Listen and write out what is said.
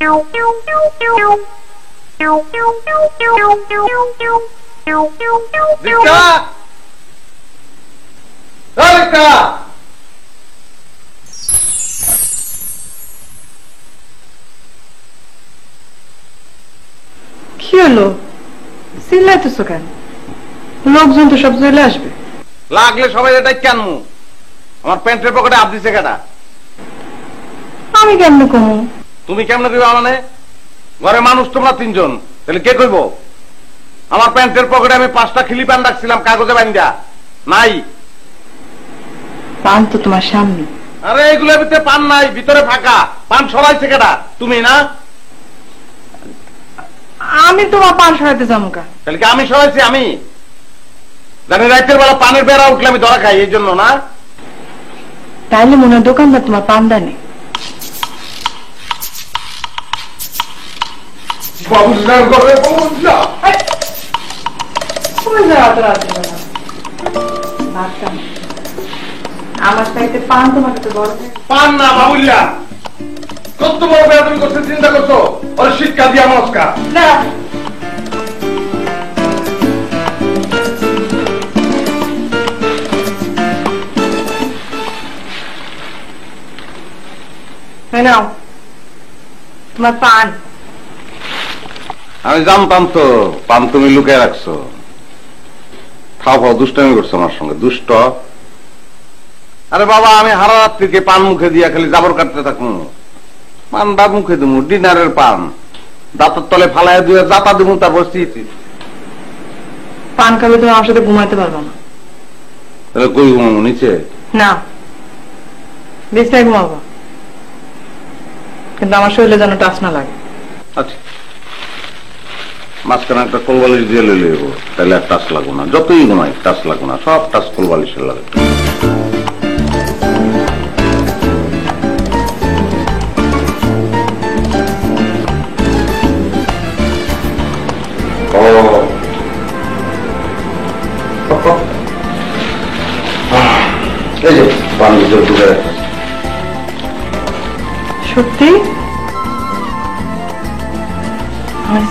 কি হলো? চিল্লাইতেছো কেন? লোকজন তো সব চলে আসবে। লাগলে সবাই এটাই কেন? আমার প্যান্টের পকেটে হাত দিছে কেটা? আমি কেমনে কমু? তুমি কেমনে কইবা? মানে ঘরে মানুষ তোমরা তিনজন, তাহলে কে কইব? আমার প্যান্টের পকেটে আমি 5টা খিলি পান রাখছিলাম কাগজে বাইন্দা, নাই। পান তো তোমার সামনে। আরে এগুলোর ভিতরে পান নাই, ভিতরে ফাঁকা। পান সরাইছে কেটা? তুমি না? আমি তোমার পান সরাইতে যাবো কা? তাহলে কি আমি সরাইছি? আমি জানি রাতের বেলা পানের বেড়া উঠলে আমি ধরা খাই, এই জন্য না? তাইলে মনে হয় দোকানদার তোমার পান দেয়নি। আমার চাইতে পান তোমার কাছে বড়। পান না বাবুল্লা, কত বড় বেড়া তুমি করতে চিন্তা করছো? ওর শিক্ষা দিয়া নমস্কার না। নাও তোমার পান। আমি জানতাম তো পান তুমি লুকিয়ে রাখছো। খাও খাও, দুষ্টামি করছো আমার সঙ্গে, দুষ্ট। আরে বাবা, আমি হারা রাত্রিকে পান মুখে দিয়া খালি জাবর কাটতে থাকবো? পান দা মুখে দেবো, ডিনারের পান দাঁতের তলে ফালাই দিয়ে জাতা দেবো, তারপর পান খাবে তুমি আমার সাথে ঘুমাইতে পারবো না। তাহলে কই ঘুমাবো? নিচে? না, বিছানায় ঘুমাবো, কিন্তু আমার শরীরে যেন টাচ না লাগে। আচ্ছা, মাঝখানে একটা কোলবালিশ দিয়ে লইলে যাবো, তাহলে আর টাচ লাগবো না। যতই ঘুমাই টাচ লাগবো না, সব টাচ কোলবালিশের লাগে। এই যে পান ভিতরে ঢুকে রাখা। সত্যি? আমার